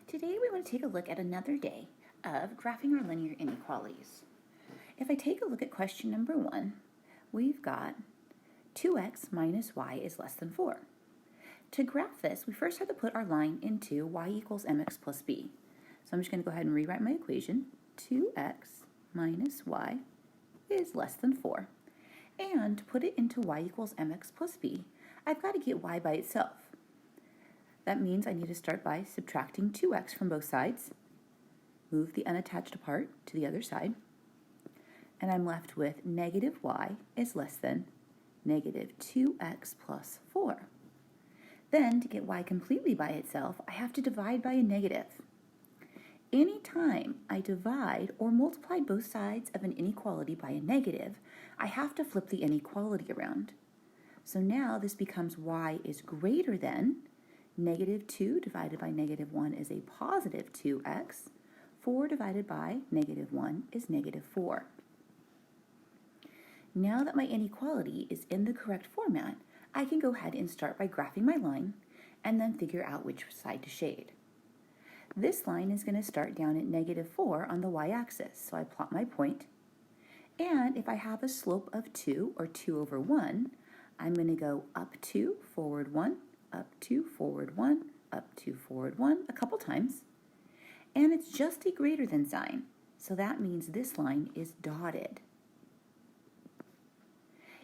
Today we want to take a look at another day of graphing our linear inequalities. If I take a look at question number 1, we've got 2x minus y is less than 4. To graph this, we first have to put our line into y equals mx plus b. So I'm just going to go ahead and rewrite my equation. 2x minus y is less than 4. And to put it into y equals mx plus b, I've got to get y by itself. That means I need to start by subtracting 2x from both sides, move the unattached part to the other side, and I'm left with negative y is less than negative 2x plus 4. Then, to get y completely by itself, I have to divide by a negative. Anytime I divide or multiply both sides of an inequality by a negative, I have to flip the inequality around. So now this becomes y is greater than negative 2 divided by negative 1 is a positive 2x. 4 divided by negative 1 is negative 4. Now that my inequality is in the correct format, I can go ahead and start by graphing my line and then figure out which side to shade. This line is going to start down at negative 4 on the y-axis, so I plot my point. And if I have a slope of 2, or 2 over 1, I'm going to go up 2, forward 1, up 2, forward 1, up 2, forward 1, a couple times. And it's just a greater than sign, so that means this line is dotted.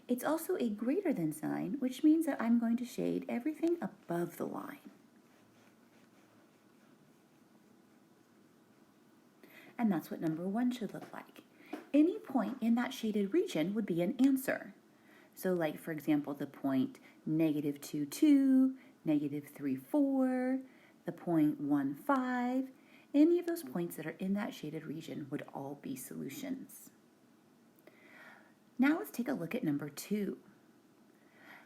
It's also a greater than sign, which means that I'm going to shade everything above the line. And that's what number 1 should look like. Any point in that shaded region would be an answer. So like, for example, the point negative 2, 2, negative 3, 4, the point 1, 5, any of those points that are in that shaded region would all be solutions. Now let's take a look at number 2.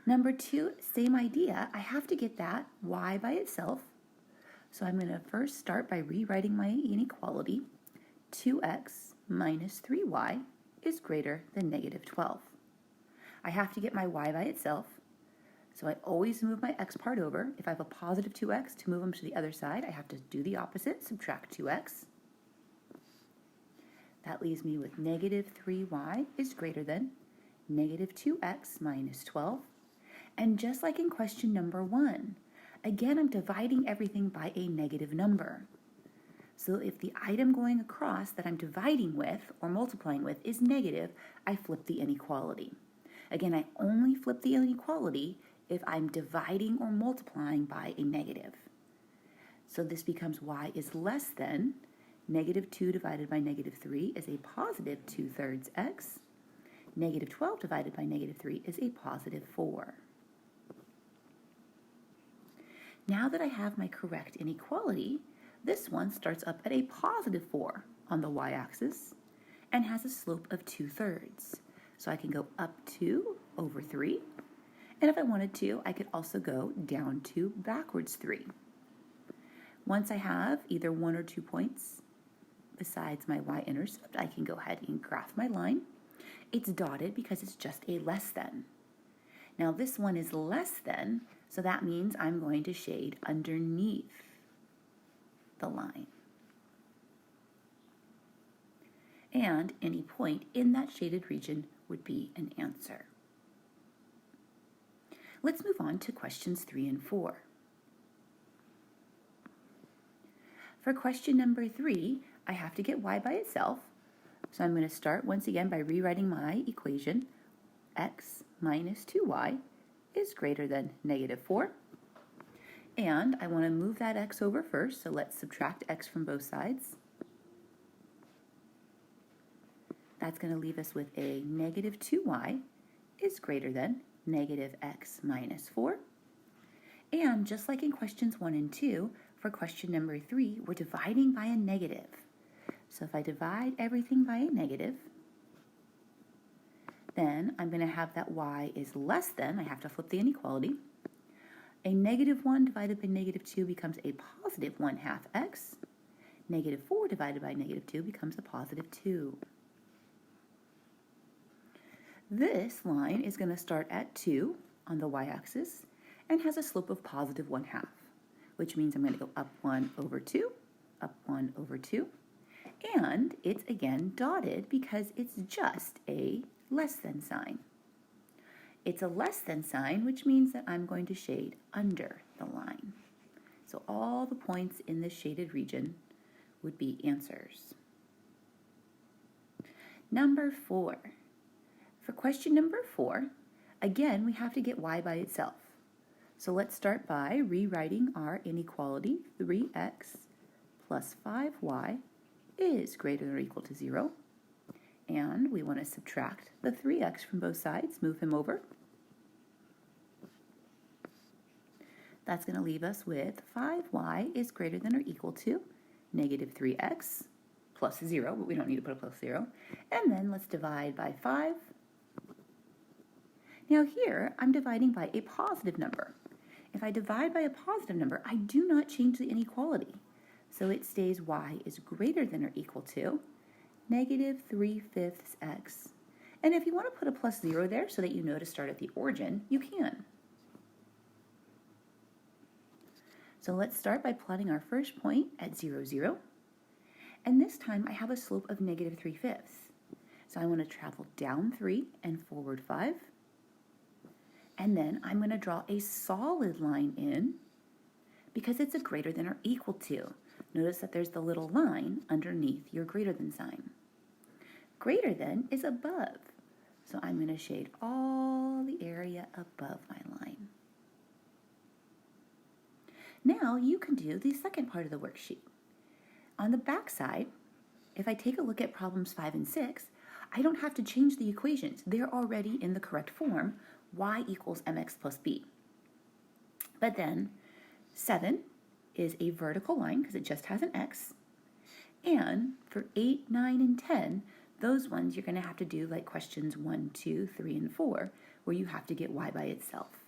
Number 2, same idea. I have to get that y by itself. So I'm going to first start by rewriting my inequality. 2x minus 3y is greater than negative 12. I have to get my y by itself, so I always move my x part over. If I have a positive 2x, to move them to the other side, I have to do the opposite, subtract 2x. That leaves me with negative 3y is greater than negative 2x minus 12. And just like in question number 1, again, I'm dividing everything by a negative number. So if the item going across that I'm dividing with or multiplying with is negative, I flip the inequality. Again, I only flip the inequality if I'm dividing or multiplying by a negative. So this becomes y is less than negative 2 divided by negative 3 is a positive 2/3 x. Negative 12 divided by negative 3 is a positive 4. Now that I have my correct inequality, this one starts up at a positive 4 on the y-axis and has a slope of 2/3. So I can go up 2 over 3. And if I wanted to, I could also go down 2 backwards 3. Once I have either 1 or 2 points besides my y-intercept, I can go ahead and graph my line. It's dotted because it's just a less than. Now this one is less than, so that means I'm going to shade underneath the line. And any point in that shaded region would be an answer. Let's move on to questions 3 and 4. For question number 3, I have to get y by itself. So I'm going to start once again by rewriting my equation. X minus 2y is greater than negative 4. And I want to move that x over first, so let's subtract x from both sides. That's going to leave us with a negative 2y is greater than negative x minus 4. And just like in questions 1 and 2, for question number 3, we're dividing by a negative. So if I divide everything by a negative, then I'm going to have that y is less than, I have to flip the inequality. A negative 1 divided by negative 2 becomes a positive 1/2 x. Negative 4 divided by negative 2 becomes a positive 2. This line is going to start at 2 on the y-axis and has a slope of positive 1/2, which means I'm going to go up 1 over 2 up 1 over 2. And it's again dotted because it's just a less than sign. It's a less than sign, which means that I'm going to shade under the line. So all the points in this shaded region would be answers. Number 4. For question number 4, again, we have to get y by itself. So let's start by rewriting our inequality. 3x plus 5y is greater than or equal to 0. And we want to subtract the 3x from both sides. Move him over. That's going to leave us with 5y is greater than or equal to negative 3x plus 0, but we don't need to put a plus 0. And then let's divide by 5. Now here, I'm dividing by a positive number. If I divide by a positive number, I do not change the inequality. So it stays y is greater than or equal to negative 3/5 x. And if you want to put a plus 0 there so that you know to start at the origin, you can. So let's start by plotting our first point at 0, 0. And this time I have a slope of negative 3/5. So I want to travel down 3 and forward 5. And then I'm going to draw a solid line in because it's a greater than or equal to. Notice that there's the little line underneath your greater than sign. Greater than is above. So I'm going to shade all the area above my line. Now you can do the second part of the worksheet. On the back side, if I take a look at problems 5 and 6, I don't have to change the equations. They're already in the correct form, y equals mx plus b. But then 7 is a vertical line because it just has an x. And for 8, 9, and 10, those ones you're going to have to do like questions 1, 2, 3, and 4, where you have to get y by itself.